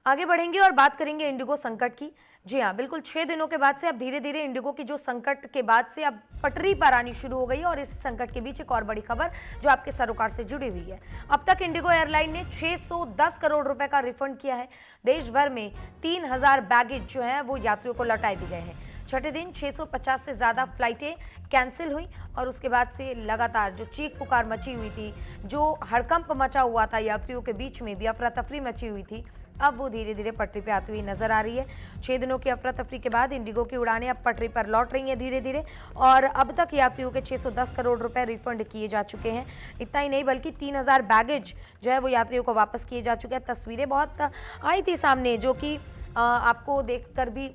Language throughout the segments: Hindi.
आगे बढ़ेंगे और बात करेंगे इंडिगो संकट की। जी हाँ, बिल्कुल 6 दिनों के बाद से अब धीरे-धीरे इंडिगो की जो संकट के बाद से अब पटरी पर आनी शुरू हो गई है और इस संकट के बीच एक और बड़ी खबर जो आपके सरोकार से जुड़ी हुई है। अब तक इंडिगो एयरलाइन ने 610 करोड़ रुपए का रिफंड किया है। देश भर में 3000 बैगेज जो है वो यात्रियों को लौटाए भी गए हैं। छठे दिन 650 से ज़्यादा फ्लाइटें कैंसिल हुई और उसके बाद से लगातार जो चीख पुकार मची हुई थी, जो हड़कंप मचा हुआ था यात्रियों के बीच में भी अफरा तफरी मची हुई थी, अब वो धीरे धीरे पटरी पे आती हुई नजर आ रही है। 6 दिनों की अफरा तफरी के बाद इंडिगो की उड़ानें अब पटरी पर लौट रही हैं धीरे धीरे और अब तक यात्रियों के 610 करोड़ रुपए रिफंड किए जा चुके हैं। इतना ही नहीं बल्कि 3000 बैगेज जो है वो यात्रियों को वापस किए जा चुके हैं। तस्वीरें बहुत आई थी सामने जो कि आपको देखकर भी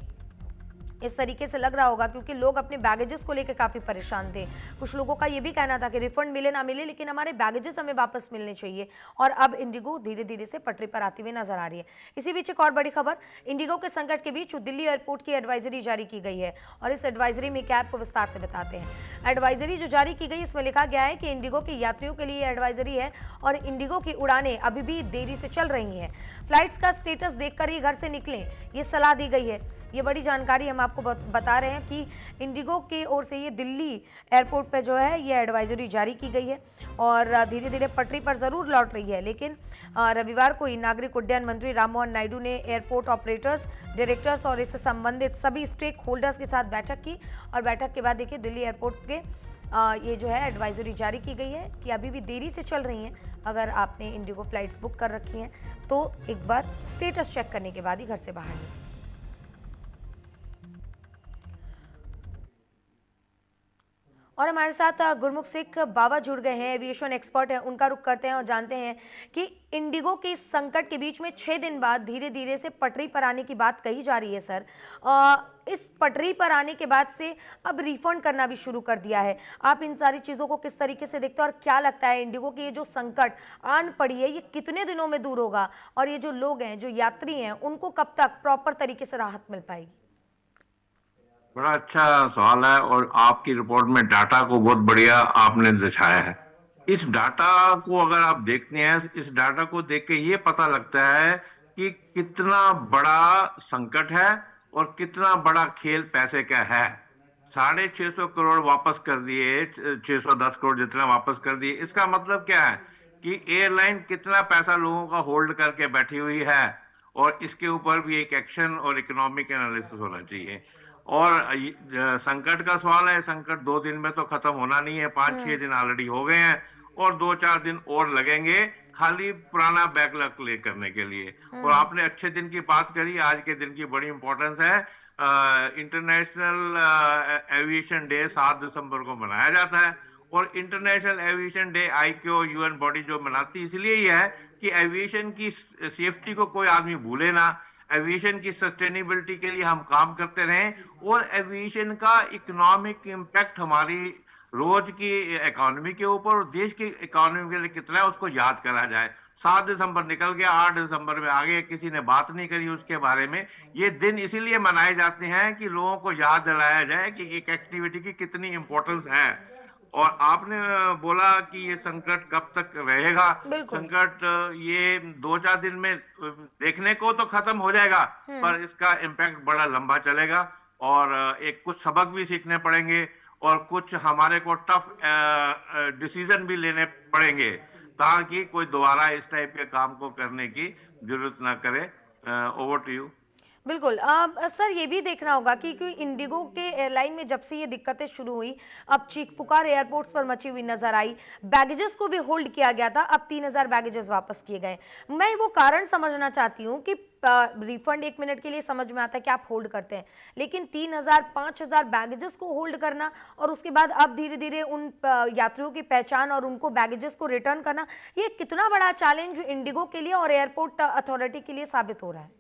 इस तरीके से लग रहा होगा क्योंकि लोग अपने बैगेजेस को लेकर काफ़ी परेशान थे। कुछ लोगों का ये भी कहना था कि रिफंड मिले ना मिले लेकिन हमारे बैगेजेस हमें वापस मिलने चाहिए और अब इंडिगो धीरे धीरे से पटरी पर आती हुई नजर आ रही है। इसी बीच एक और बड़ी खबर, इंडिगो के संकट के बीच दिल्ली एयरपोर्ट की एडवाइजरी जारी की गई है और इस एडवाइजरी में क्या आपको विस्तार से बताते हैं। एडवाइजरी जो जारी की गई इसमें लिखा गया है कि इंडिगो के यात्रियों के लिए एडवाइजरी है और इंडिगो की उड़ानें अभी भी देरी से चल रही हैं। फ्लाइट्स का स्टेटस देखकर ही घर से निकलें, ये सलाह दी गई है। ये बड़ी जानकारी हम आपको बता रहे हैं कि इंडिगो की ओर से ये दिल्ली एयरपोर्ट पे जो है ये एडवाइजरी जारी की गई है और धीरे धीरे पटरी पर ज़रूर लौट रही है। लेकिन रविवार को ही नागरिक उड्डयन मंत्री राममोहन नायडू ने एयरपोर्ट ऑपरेटर्स, डायरेक्टर्स और इससे संबंधित सभी स्टेक होल्डर्स के साथ बैठक की और बैठक के बाद देखिए दिल्ली एयरपोर्ट के ये जो है एडवाइजरी जारी की गई है कि अभी भी देरी से चल रही हैं। अगर आपने इंडिगो फ्लाइट्स बुक कर रखी हैं तो एक बार स्टेटस चेक करने के बाद ही घर से बाहर निकलें। और हमारे साथ गुरमुख सिख बाबा जुड़ गए हैं, एविएशन एक्सपर्ट हैं, उनका रुख करते हैं और जानते हैं कि इंडिगो के इस संकट के बीच में 6 दिन बाद धीरे धीरे से पटरी पर आने की बात कही जा रही है। सर, इस पटरी पर आने के बाद से अब रिफंड करना भी शुरू कर दिया है। आप इन सारी चीज़ों को किस तरीके से देखते हैं और क्या लगता है इंडिगो की ये जो संकट आन पड़ी है ये कितने दिनों में दूर होगा और ये जो लोग हैं, जो यात्री हैं, उनको कब तक प्रॉपर तरीके से राहत मिल पाएगी? बड़ा अच्छा सवाल है और आपकी रिपोर्ट में डाटा को बहुत बढ़िया आपने दर्शाया है। इस डाटा को अगर आप देखते हैं, इस डाटा को देख के ये पता लगता है कि कितना बड़ा संकट है और कितना बड़ा खेल पैसे का है। 650 करोड़ वापस कर दिए, 610 करोड़ जितना वापस कर दिए, इसका मतलब क्या है कि एयरलाइन कितना पैसा लोगों का होल्ड करके बैठी हुई है और इसके ऊपर भी एक एक्शन और इकोनॉमिक एनालिसिस होना चाहिए। और संकट का सवाल है, संकट 2 दिन में तो खत्म होना नहीं है, 5-6 दिन ऑलरेडी हो गए हैं और 2-4 दिन और लगेंगे खाली पुराना बैकलॉग क्लियर करने के लिए। और आपने अच्छे दिन की बात करी, आज के दिन की बड़ी इंपॉर्टेंस है। इंटरनेशनल एविएशन डे 7 दिसंबर को मनाया जाता है और international aviation day IQ UN body जो मनाती है इसलिए ही है कि एविएशन की सेफ्टी को कोई आदमी भूले ना, एविएशन की सस्टेनेबिलिटी के लिए हम काम करते रहें और एविएशन का इकोनॉमिक इम्पैक्ट हमारी रोज की इकोनॉमी के ऊपर और देश की इकोनॉमी के लिए कितना है उसको याद करा जाए। 7 दिसंबर निकल गया, 8 दिसंबर में आगे किसी ने बात नहीं करी उसके बारे में। ये दिन इसीलिए मनाए जाते हैं कि लोगों को याद दिलाया जाए कि एक एक्टिविटी की कितनी इंपॉर्टेंस है। और आपने बोला कि ये संकट कब तक रहेगा। बिल्कुल। संकट ये 2-4 दिन में देखने को तो खत्म हो जाएगा पर इसका इम्पैक्ट बड़ा लंबा चलेगा और एक कुछ सबक भी सीखने पड़ेंगे और कुछ हमारे को टफ डिसीजन भी लेने पड़ेंगे ताकि कोई दोबारा इस टाइप के काम को करने की जरूरत ना करे। Over to you. बिल्कुल। सर, ये भी देखना होगा कि इंडिगो के एयरलाइन में जब से ये दिक्कतें शुरू हुई, अब चीख पुकार एयरपोर्ट्स पर मची हुई नजर आई। बैगेजेस को भी होल्ड किया गया था, अब 3000 बैगेजेस वापस किए गए। मैं वो कारण समझना चाहती हूँ कि रिफंड 1 मिनट के लिए समझ में आता है कि आप होल्ड करते हैं, लेकिन 3000 5000 बैगेजेस को होल्ड करना और उसके बाद अब धीरे धीरे उन यात्रियों की पहचान और उनको बैगेजेस को रिटर्न करना, ये कितना बड़ा चैलेंज इंडिगो के लिए और एयरपोर्ट अथॉरिटी के लिए साबित हो रहा है?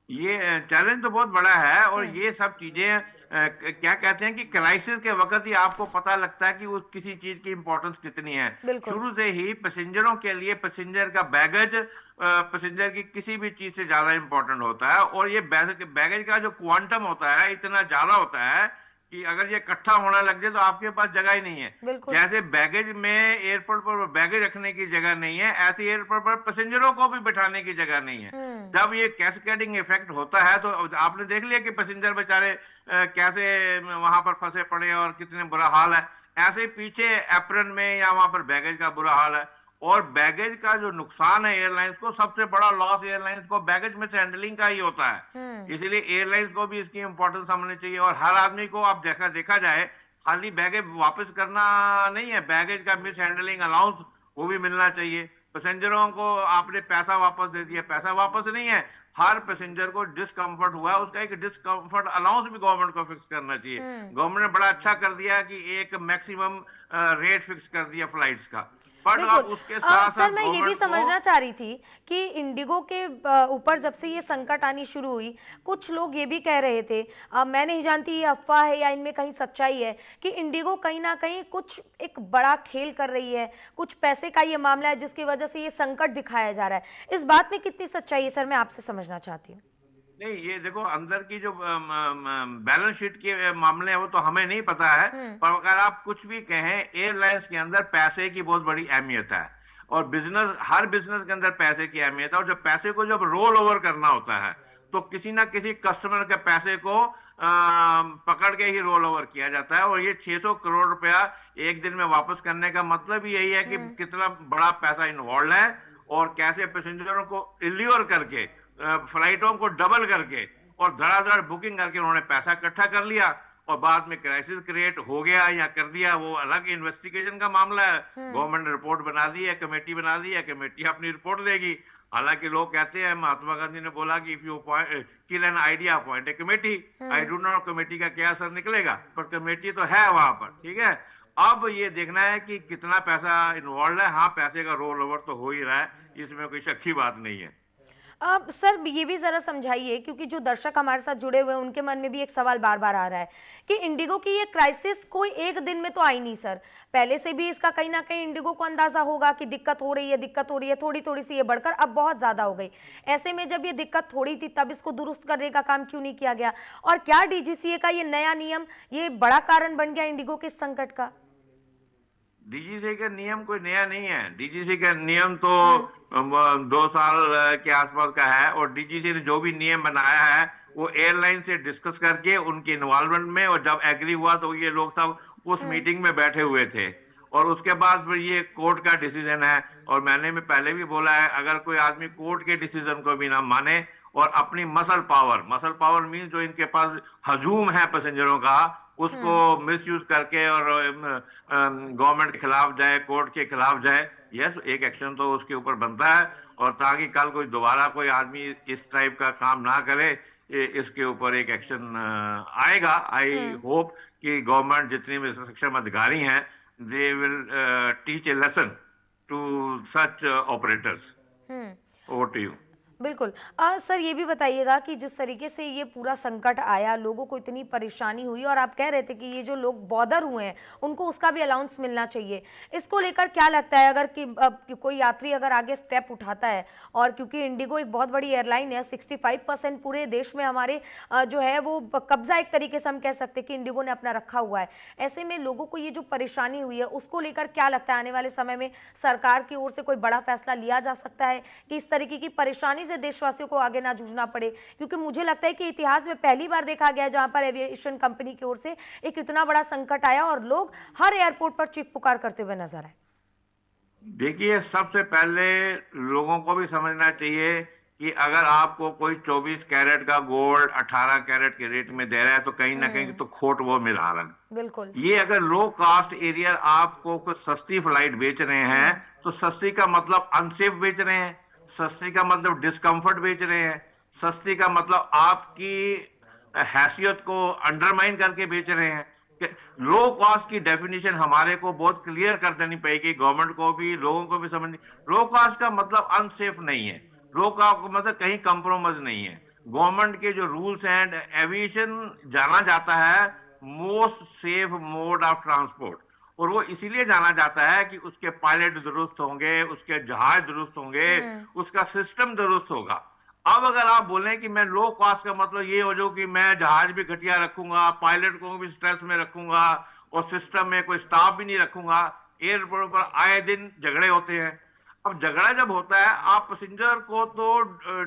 ये चैलेंज तो बहुत बड़ा है और ये सब चीजें क्या कहते हैं कि क्राइसिस के वक्त ही आपको पता लगता है कि उस किसी चीज की इंपॉर्टेंस कितनी है। बिल्कुल। शुरू से ही पैसेंजरों के लिए पैसेंजर का बैगेज पैसेंजर की किसी भी चीज से ज्यादा इंपॉर्टेंट होता है और ये बैगेज का जो क्वांटम होता है इतना ज्यादा होता है कि अगर ये इकट्ठा होना लग जाए तो आपके पास जगह ही नहीं है। बिल्कुल। जैसे बैगेज में एयरपोर्ट पर बैगेज रखने की जगह नहीं है, ऐसे एयरपोर्ट पर पैसेंजरों को भी बिठाने की जगह नहीं है। हुँ। जब ये कैस्केडिंग इफेक्ट होता है तो आपने देख लिया कि पैसेंजर बेचारे कैसे वहां पर फंसे पड़े और कितने बुरा हाल है। ऐसे ही पीछे एप्रन में या वहां पर बैगेज का बुरा हाल है। और बैगेज का जो नुकसान है एयरलाइंस को, सबसे बड़ा लॉस एयरलाइंस को बैगेज में से हैंडलिंग का ही होता है। हुँ। इसीलिए एयरलाइंस को भी इसकी इंपॉर्टेंस समझनी चाहिए और हर आदमी को, आप देखा जाए, खाली बैगेज वापस करना नहीं है, बैगेज का मिस हैंडलिंग अलाउंस वो भी मिलना चाहिए। पैसेंजरों को आपने पैसा वापस दे दिया, पैसा वापस नहीं है, हर पैसेंजर को डिस्कम्फर्ट हुआ उसका एक डिस्कम्फर्ट अलाउंस भी गवर्नमेंट को फिक्स करना चाहिए। हुँ। गवर्नमेंट ने बड़ा अच्छा कर दिया कि एक मैक्सिमम रेट फिक्स कर दिया फ्लाइट्स का, बट बिल्कुल। अब उसके साथ सर साथ मैं ये भी गवर्नमेंट को। समझना चाह रही थी कि इंडिगो के ऊपर जब से ये संकट आनी शुरू हुई, कुछ लोग ये भी कह रहे थे, मैं नहीं जानती ये अफ़वाह है या इनमें कहीं सच्चाई है, कि इंडिगो कहीं न कहीं कुछ एक बड़ा खेल कर रही है, कुछ पैसे का ये मामला है जिसकी वजह से ये संकट दिखाया जा रहा है। इस बात में कितनी सच्चाई है सर, मैं आपसे समझना चाहती हूँ? नहीं, ये देखो, अंदर की जो बैलेंस शीट के मामले हैं वो तो हमें नहीं पता है। हुँ। पर अगर आप कुछ भी कहें, एयरलाइंस के अंदर पैसे की बहुत बड़ी अहमियत है और बिजनेस, हर बिजनेस के अंदर पैसे की अहमियत है। और जब पैसे को जब रोल ओवर करना होता है तो किसी ना किसी कस्टमर के पैसे को पकड़ के ही रोल ओवर किया जाता है। और ये 600 करोड़ रुपया एक दिन में वापस करने का मतलब ही यही है कि हुँ। कितना बड़ा पैसा इन्वॉल्व है और कैसे पैसेंजरों को इल्योर करके, फ्लाइटों को डबल करके और धड़ाधड़ बुकिंग करके उन्होंने पैसा इकट्ठा कर लिया और बाद में क्राइसिस क्रिएट हो गया या कर दिया, वो अलग इन्वेस्टिगेशन का मामला है। हुँ। गवर्नमेंट ने रिपोर्ट बना दी है, कमेटी बना दी है, कमेटी अपनी रिपोर्ट देगी। हालांकि लोग कहते हैं, महात्मा गांधी ने बोला कि if you kill an idea appoint a committee. I हुँ। डू नॉट कमेटी का क्या असर निकलेगा, पर कमेटी तो है वहां पर, ठीक है। अब ये देखना है कि कितना पैसा इन्वॉल्व है। हाँ, पैसे का रोल ओवर तो हो ही रहा है, इसमें कोई शक की बात नहीं है। अब सर ये भी ज़रा समझाइए, क्योंकि जो दर्शक हमारे साथ जुड़े हुए हैं उनके मन में भी एक सवाल बार-बार आ रहा है कि इंडिगो की ये क्राइसिस कोई एक दिन में तो आई नहीं सर। पहले से भी इसका कहीं न कहीं इंडिगो को अंदाज़ा होगा कि दिक्कत हो रही है, थोड़ी-थोड़ी सी ये बढ़कर अब बहुत ज़्यादा हो गई। ऐसे में जब ये दिक्कत थोड़ी थी तब इसको दुरुस्त करने का काम क्यों नहीं किया गया? और क्या डीजीसीए का ये नया नियम ये बड़ा कारण बन गया इंडिगो के इस संकट का? डीजीसी का नियम कोई नया नहीं है। डीजीसी का नियम तो हुँ। 2 साल के आसपास का है और डीजीसी ने जो भी नियम बनाया है वो एयरलाइन से डिस्कस करके उनके इन्वॉल्वमेंट में, और जब एग्री हुआ तो ये लोग सब उस हुँ। मीटिंग में बैठे हुए थे और उसके बाद फिर ये कोर्ट का डिसीजन है। और मैंने भी पहले भी बोला है, अगर कोई आदमी कोर्ट के डिसीजन को भी ना माने और अपनी मसल पावर मीन जो इनके पास हजूम है पैसेंजरों का, उसको हुँ। मिसयूज करके और गवर्नमेंट के खिलाफ जाए, कोर्ट के खिलाफ जाए, यस, एक एक्शन तो उसके ऊपर बनता है। और ताकि कल कोई दोबारा कोई आदमी इस टाइप का काम ना करे, इसके ऊपर एक एक्शन आएगा। आई हुँ। होप कि गवर्नमेंट जितने भी सक्षम अधिकारी हैं, they will teach a lesson to such operators. हुँ। Over to you. बिल्कुल। सर ये भी बताइएगा कि जिस तरीके से ये पूरा संकट आया, लोगों को इतनी परेशानी हुई और आप कह रहे थे कि ये जो लोग बॉदर हुए हैं, उनको उसका भी अलाउंस मिलना चाहिए। इसको लेकर क्या लगता है, अगर कि कोई यात्री अगर आगे स्टेप उठाता है, और क्योंकि इंडिगो एक बहुत बड़ी एयरलाइन है, 65% पूरे देश में हमारे जो है वो कब्ज़ा एक तरीके से हम कह सकते हैं कि इंडिगो ने अपना रखा हुआ है। ऐसे में लोगों को ये जो परेशानी हुई है, उसको लेकर क्या लगता है आने वाले समय में सरकार की ओर से कोई बड़ा फैसला लिया जा सकता है कि इस तरीके की परेशानी से देशवासियों को आगे ना जूझना पड़े? क्योंकि मुझे लगता है कि इतिहास में पहली बार देखा गया है जहां पर एविएशन कंपनी की ओर से एक इतना बड़ा संकट आया और लोग हर एयरपोर्ट पर चीख पुकार करते हुए नजर आए। देखिए, सबसे पहले लोगों को भी समझना चाहिए कि अगर आपको कोई 24 कैरेट का गोल्ड 18 कैरेट के रेट में दे रहा है तो कहीं ना कहीं तो खोट वो मिल रहा है। बिल्कुल। ये अगर लो कास्ट एरियर आपको कुछ सस्ती फ्लाइट बेच रहे हैं तो सस्ती का मतलब अनसेफ बेच रहे हैं, सस्ती का मतलब डिस्कम्फर्ट बेच रहे हैं, सस्ती का मतलब आपकी हैसियत को अंडरमाइन करके बेच रहे हैं। लो कॉस्ट की डेफिनेशन हमारे को बहुत क्लियर कर देनी पड़ेगी, गवर्नमेंट को भी, लोगों को भी समझनी। लो कॉस्ट का मतलब अनसेफ नहीं है, लो कॉस्ट का मतलब कहीं कंप्रोमाइज नहीं है। गवर्नमेंट के जो रूल्स एंड एविएशन जाना जाता है most safe mode of transport, और वो इसीलिए जाना जाता है कि उसके पायलट दुरुस्त होंगे, उसके जहाज दुरुस्त होंगे, उसका सिस्टम दुरुस्त होगा। अब अगर आप बोलें कि मैं लो कॉस्ट का मतलब ये हो जाऊं कि मैं जहाज भी घटिया रखूंगा, पायलट को भी स्ट्रेस में रखूंगा और सिस्टम में कोई स्टाफ भी नहीं रखूंगा, एयरपोर्ट पर आए दिन झगड़े होते हैं। अब झगड़ा जब होता है, आप पैसेंजर को तो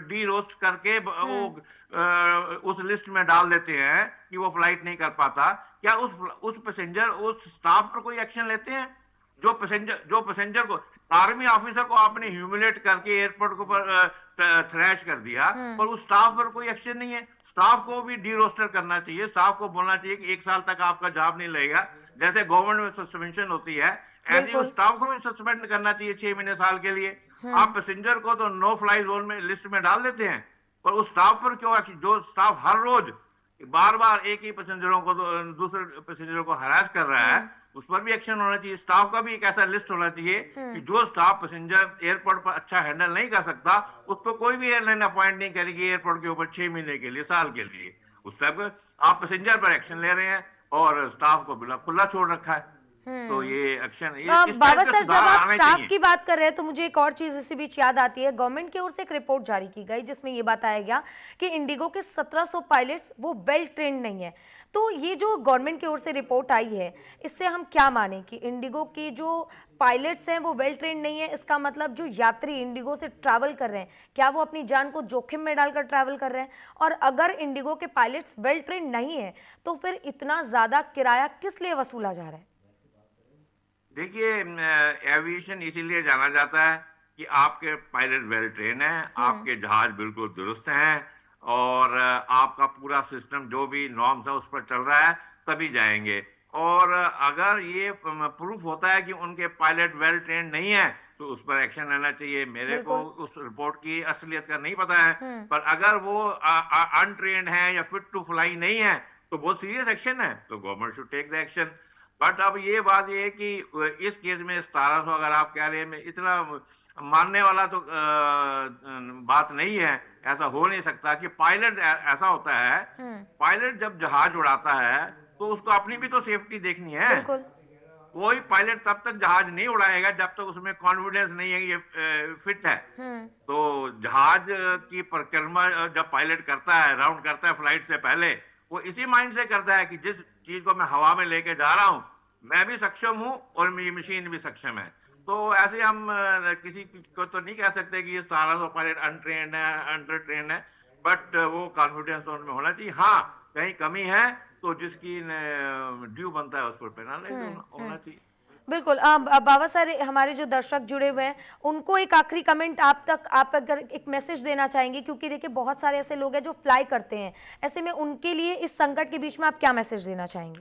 डी रोस्ट करके वो उस लिस्ट में डाल देते हैं कि वो फ्लाइट नहीं कर पाता। क्या उस पैसेंजर उस स्टाफ पर कोई एक्शन लेते हैं? जो पैसेंजर को, आर्मी ऑफिसर को आपने ह्यूमिलेट करके एयरपोर्ट के ऊपर थ्रैश कर दिया, पर उस स्टाफ पर कोई एक्शन नहीं है। स्टाफ को भी डी रोस्टर करना चाहिए, स्टाफ को बोलना चाहिए कि 1 साल तक आपका जॉब नहीं लगेगा। जैसे गवर्नमेंट में सस्पेंशन होती है, ऐसे ही उस बिल्कुल। स्टाफ को भी सस्पेंड करना चाहिए 6 महीने साल के लिए। आप पैसेंजर को तो नो फ्लाई जोन में लिस्ट में डाल देते हैं, पर उस स्टाफ पर क्यों एक्शन? जो स्टाफ हर रोज बार बार एक ही पैसेंजरों को दूसरे पैसेंजरों को हरास कर रहा है, उस पर भी एक्शन होना चाहिए। स्टाफ का भी एक ऐसा लिस्ट होना चाहिए कि जो स्टाफ पैसेंजर एयरपोर्ट पर अच्छा हैंडल नहीं कर सकता, उसको कोई भी एयरलाइन अपॉइंट नहीं करेगी एयरपोर्ट के ऊपर 6 महीने के लिए, साल के लिए। उस टाइप का आप पैसेंजर पर एक्शन ले रहे हैं और स्टाफ को बिल्कुल खुला छोड़ रखा है। तो ये एक्शन, इस टाइप बाबा के सर, जब सुधार आप आने स्टाफ चाहिए। की बात कर रहे हैं तो मुझे एक और चीज इसी बीच याद आती है। गवर्नमेंट की ओर से एक रिपोर्ट जारी की गई जिसमें ये बताया गया कि इंडिगो के 1700 पायलट्स वो वेल ट्रेंड नहीं है। तो ये जो गवर्नमेंट की ओर से रिपोर्ट आई है, इससे हम क्या माने कि इंडिगो की जो पायलट्स हैं वो वेल ट्रेंड नहीं है? इसका मतलब जो यात्री इंडिगो से ट्रैवल कर रहे हैं, क्या वो अपनी जान को जोखिम में डालकर ट्रैवल कर रहे हैं? और अगर इंडिगो के पायलट्स वेल ट्रेंड नहीं है तो फिर इतना ज्यादा किराया किस लिए वसूला जा रहा है? देखिए, एविएशन इसीलिए जाना जाता है कि आपके पायलट वेल ट्रेन है, आपके जहाज बिल्कुल दुरुस्त हैं और आपका पूरा सिस्टम जो भी नॉर्म्स है उस पर चल रहा है, तभी जाएंगे। और अगर ये प्रूफ होता है कि उनके पायलट वेल ट्रेन नहीं है, तो उस पर एक्शन लेना चाहिए। मेरे को बिल्कुल। उस रिपोर्ट की असलियत का नहीं पता है, पर अगर वो अनट्रेन्ड है या फिट टू फ्लाई नहीं है, तो बहुत सीरियस एक्शन है, तो government should take the action. But अब ये बात ये है कि इस केस में 1700 अगर आप कह रहे हैं, इतना मानने वाला तो बात नहीं है। ऐसा हो नहीं सकता कि पायलट ऐसा होता है, पायलट जब जहाज उड़ाता है तो उसको अपनी भी तो सेफ्टी देखनी है। बिल्कुल। कोई पायलट तब तक जहाज नहीं उड़ाएगा जब तक उसमें कॉन्फिडेंस नहीं है कि ये फिट है। तो जहाज की परिक्रमा जब पायलट करता है, राउंड करता है फ्लाइट से पहले, वो इसी माइंड से करता है कि जिस चीज को मैं हवा में लेके जा रहा हूं, मैं भी सक्षम हूं और मेरी मशीन भी सक्षम है। तो ऐसे हम किसी को तो नहीं कह सकते कि ये 1700 पायलट अनट्रेन्ड है, अंडर ट्रेन है, बट वो कॉन्फिडेंस तो उनमें होना चाहिए। हाँ, कहीं कमी है तो जिसकी ड्यू बनता है उस पर पेनलाइज होना चाहिए। बिल्कुल। बाबा सर, हमारे जो दर्शक जुड़े हुए हैं उनको एक आखिरी कमेंट आप अगर एक मैसेज देना चाहेंगे, क्योंकि देखिए बहुत सारे ऐसे लोग हैं जो फ्लाई करते हैं, ऐसे में उनके लिए इस संकट के बीच में आप क्या मैसेज देना चाहेंगे?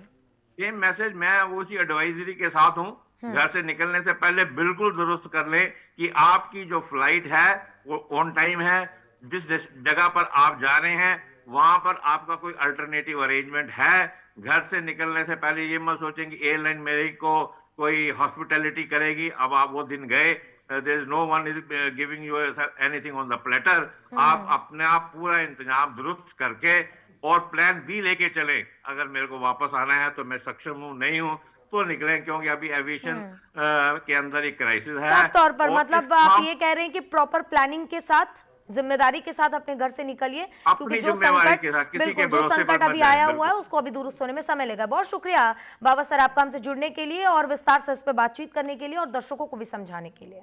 ये मैसेज मैं उसी एडवाइजरी के साथ हूँ, घर से निकलने से पहले बिल्कुल दुरुस्त कर ले कि आपकी जो फ्लाइट है वो ऑन टाइम है, जिस जगह पर आप जा रहे हैं वहां पर आपका कोई अल्टरनेटिव अरेंजमेंट है। घर से निकलने से पहले ये मत सोचें कि एयरलाइन मेरे को कोई हॉस्पिटैलिटी करेगी। अब आप वो दिन गए, there is no one is giving you anything on the platter. आप अपने आप पूरा इंतजाम दुरुस्त करके और प्लान बी लेके चले। अगर मेरे को वापस आना है तो मैं सक्षम हूँ, नहीं हूँ तो निकलें, क्योंकि अभी एविएशन के अंदर एक क्राइसिस है। साफ तौर पर और मतलब आप ये कह रहे हैं कि प्रॉपर प्लानिंग के साथ, जिम्मेदारी के साथ अपने घर से निकलिए, क्योंकि अपनी जो जिम्मेवारी संकट, के साथ किसी के बिल्कुल, जो भरोसे संकट पर मत अभी जाएं, आया हुआ बिल्कुल। है उसको अभी दुरुस्त होने में समय लगेगा। बहुत शुक्रिया बाबा सर आपका हमसे जुड़ने के लिए और विस्तार से इस पर बातचीत करने के लिए और दर्शकों को भी समझाने के लिए।